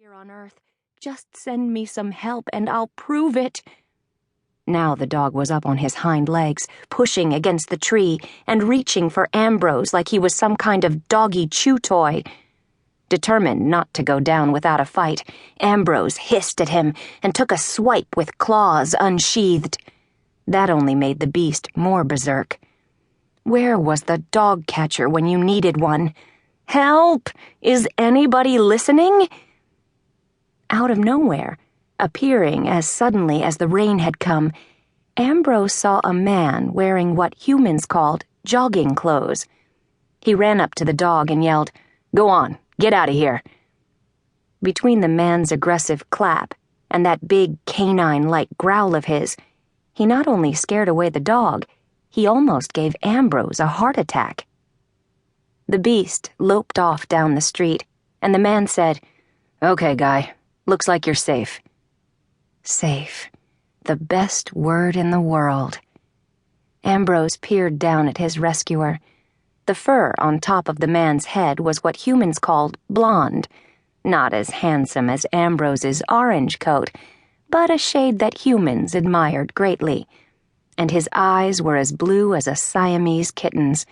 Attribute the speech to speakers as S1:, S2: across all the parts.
S1: Here on earth, just send me some help and I'll prove it. Now the dog was up on his hind legs, pushing against the tree and reaching for Ambrose like he was some kind of doggy chew toy. Determined not to go down without a fight, Ambrose hissed at him and took a swipe with claws unsheathed. That only made the beast more berserk. Where was the dog catcher when you needed one? Help! Is anybody listening? Out of nowhere, appearing as suddenly as the rain had come, Ambrose saw a man wearing what humans called jogging clothes. He ran up to the dog and yelled, "Go on, get out of here." Between the man's aggressive clap and that big canine-like growl of his, he not only scared away the dog, he almost gave Ambrose a heart attack. The beast loped off down the street, and the man said, "Okay, guy. Looks like you're safe." Safe. The best word in the world. Ambrose peered down at his rescuer. The fur on top of the man's head was what humans called blonde, not as handsome as Ambrose's orange coat, but a shade that humans admired greatly. And his eyes were as blue as a Siamese kitten's.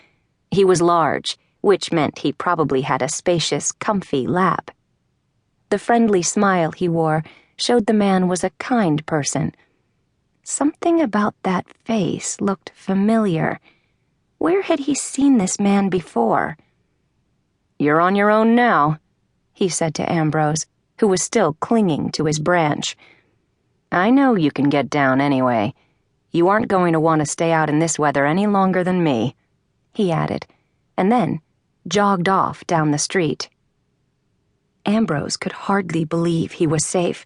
S1: He was large, which meant he probably had a spacious, comfy lap. The friendly smile he wore showed the man was a kind person. Something about that face looked familiar. Where had he seen this man before? "You're on your own now," he said to Ambrose, who was still clinging to his branch. "I know you can get down anyway. You aren't going to want to stay out in this weather any longer than me," he added, and then jogged off down the street. Ambrose could hardly believe he was safe.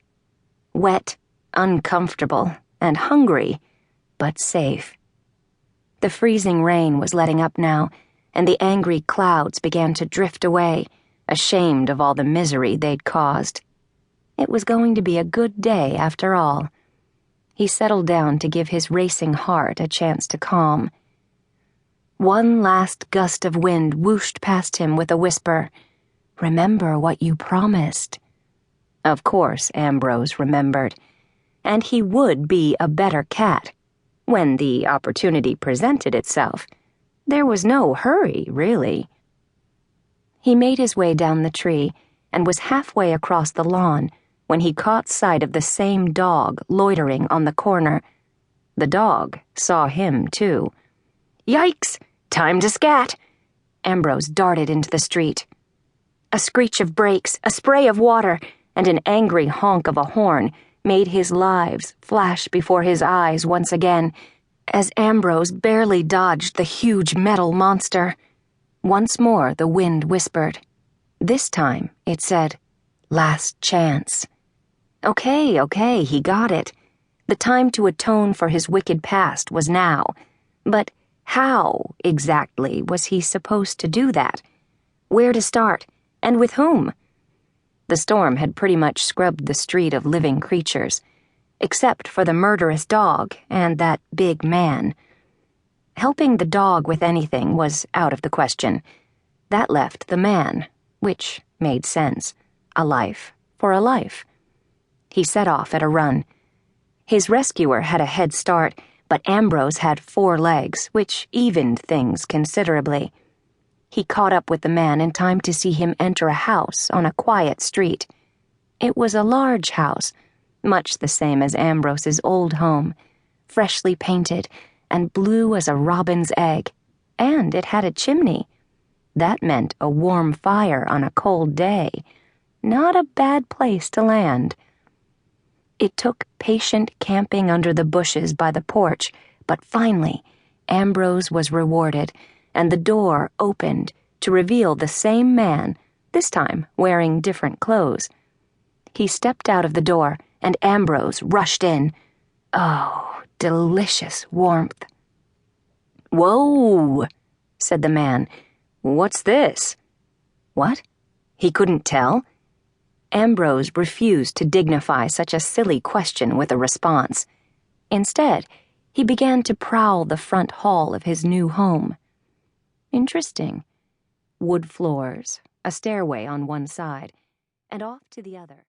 S1: Wet, uncomfortable, and hungry, but safe. The freezing rain was letting up now, and the angry clouds began to drift away, ashamed of all the misery they'd caused. It was going to be a good day after all. He settled down to give his racing heart a chance to calm. One last gust of wind whooshed past him with a whisper, "Remember what you promised." Of course, Ambrose remembered, and he would be a better cat when the opportunity presented itself. There was no hurry, really. He made his way down the tree and was halfway across the lawn when he caught sight of the same dog loitering on the corner. The dog saw him, too. "Yikes! Time to scat!" Ambrose darted into the street. A screech of brakes, a spray of water, and an angry honk of a horn made his lives flash before his eyes once again, as Ambrose barely dodged the huge metal monster. Once more the wind whispered. This time it said, "Last chance." Okay, he got it. The time to atone for his wicked past was now. But how, exactly, was he supposed to do that? Where to start? And with whom? The storm had pretty much scrubbed the street of living creatures, except for the murderous dog and that big man. Helping the dog with anything was out of the question. That left the man, which made sense. A life for a life. He set off at a run. His rescuer had a head start, but Ambrose had 4 legs, which evened things considerably. He caught up with the man in time to see him enter a house on a quiet street. It was a large house, much the same as Ambrose's old home, freshly painted and blue as a robin's egg, and it had a chimney. That meant a warm fire on a cold day. Not a bad place to land. It took patient camping under the bushes by the porch, but finally, Ambrose was rewarded, and the door opened to reveal the same man, this time wearing different clothes. He stepped out of the door, and Ambrose rushed in. Oh, delicious warmth. "Whoa," said the man. "What's this?" What? He couldn't tell? Ambrose refused to dignify such a silly question with a response. Instead, he began to prowl the front hall of his new home. Interesting. Wood floors, a stairway on one side, and off to the other.